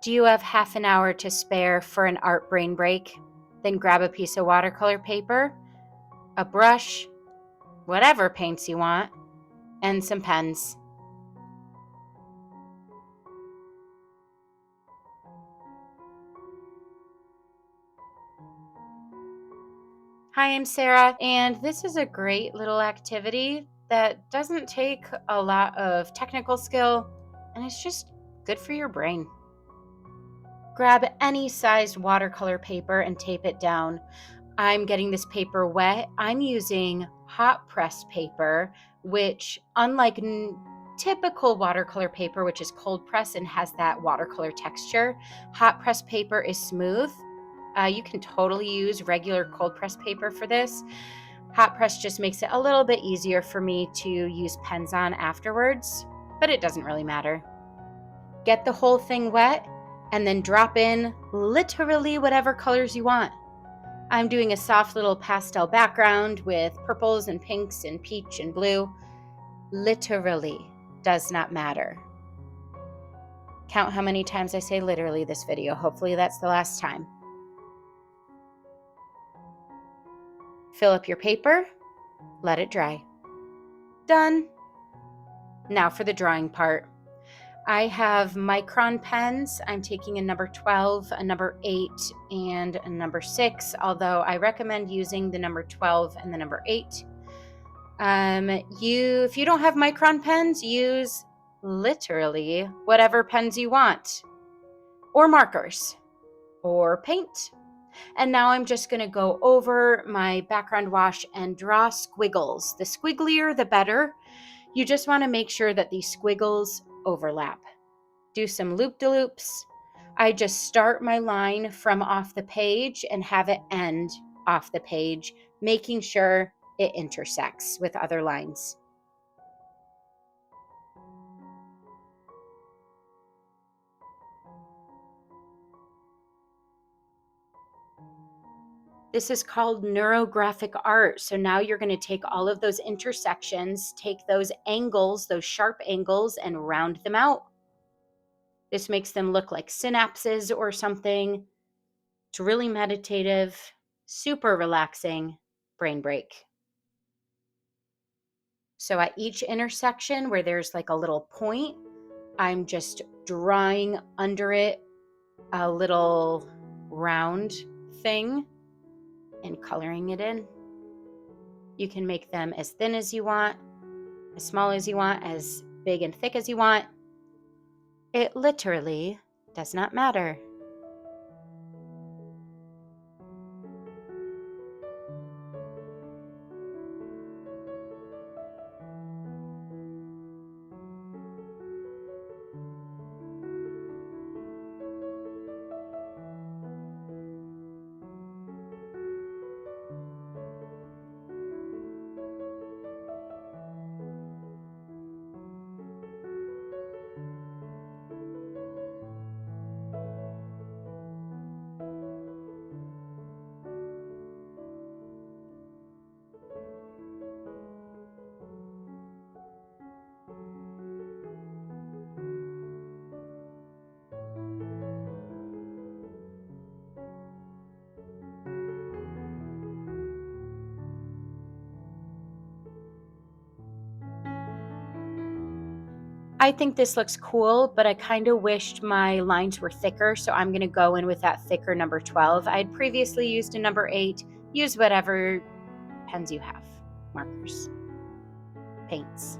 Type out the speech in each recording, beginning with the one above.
Do you have half an hour to spare for an art brain break? Then grab a piece of watercolor paper, a brush, whatever paints you want, and some pens. Hi, I'm Sarah, and this is a great little activity that doesn't take a lot of technical skill, and it's just good for your brain. Grab any sized watercolor paper and tape it down. I'm getting this paper wet. I'm using hot pressed paper, which, unlike typical watercolor paper, which is cold pressed and has that watercolor texture, hot pressed paper is smooth. You can totally use regular cold pressed paper for this. Hot press just makes it a little bit easier for me to use pens on afterwards, but it doesn't really matter. Get the whole thing wet and then drop in literally whatever colors you want. I'm doing a soft little pastel background with purples and pinks and peach and blue. Literally does not matter. Count how many times I say literally this video. Hopefully that's the last time. Fill up your paper, let it dry. Done. Now for the drawing part. I have micron pens. I'm taking a number 12, a number 8, and a number 6, although I recommend using the number 12 and the number 8. If you don't have micron pens, use literally whatever pens you want, or markers, or paint. And now I'm just going to go over my background wash and draw squiggles. The squigglier, the better. You just want to make sure that these squiggles overlap. Do some loop-de-loops. I just start my line from off the page and have it end off the page, making sure it intersects with other lines. This is called neurographic art. So now you're going to take all of those intersections, take those angles, those sharp angles, and round them out. This makes them look like synapses or something. It's really meditative, super relaxing brain break. So at each intersection where there's like a little point, I'm just drawing under it a little round thing and coloring it in. You can make them as thin as you want, as small as you want, as big and thick as you want. It literally does not matter. I think this looks cool, but I kind of wished my lines were thicker, so I'm going to go in with that thicker number 12. I had previously used a number 8. Use whatever pens you have, markers, paints.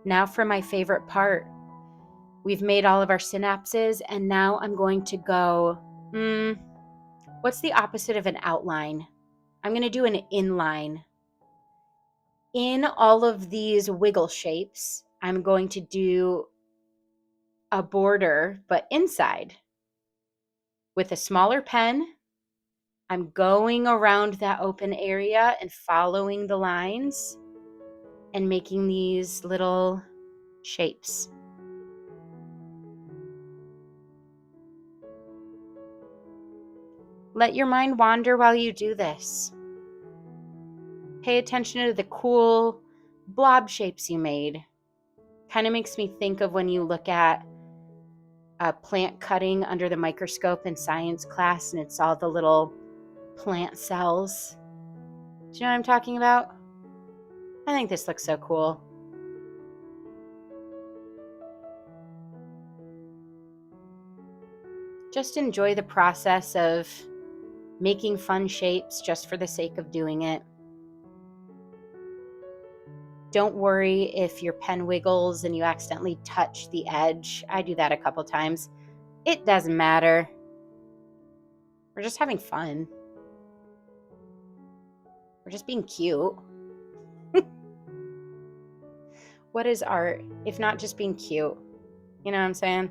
Now for my favorite part. We've made all of our synapses, and now I'm going to go, what's the opposite of an outline? I'm going to do an inline. In all of these wiggle shapes, I'm going to do a border, but inside. With a smaller pen, I'm going around that open area and following the lines and making these little shapes. Let your mind wander while you do this. Pay attention to the cool blob shapes you made. Kind of makes me think of when you look at a plant cutting under the microscope in science class and it's all the little plant cells. Do you know what I'm talking about? I think this looks so cool. Just enjoy the process of making fun shapes just for the sake of doing it. Don't worry if your pen wiggles and you accidentally touch the edge. I do that a couple times. It doesn't matter. We're just having fun. We're just being cute. What is art if not just being cute? You know what I'm saying?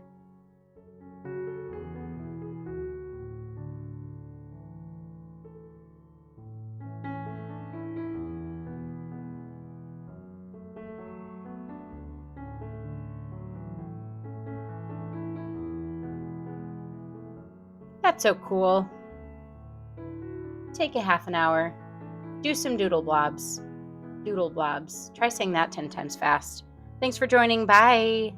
That's so cool. Take a half an hour. Do some doodle blobs. Doodle blobs. Try saying that 10 times fast. Thanks for joining. Bye.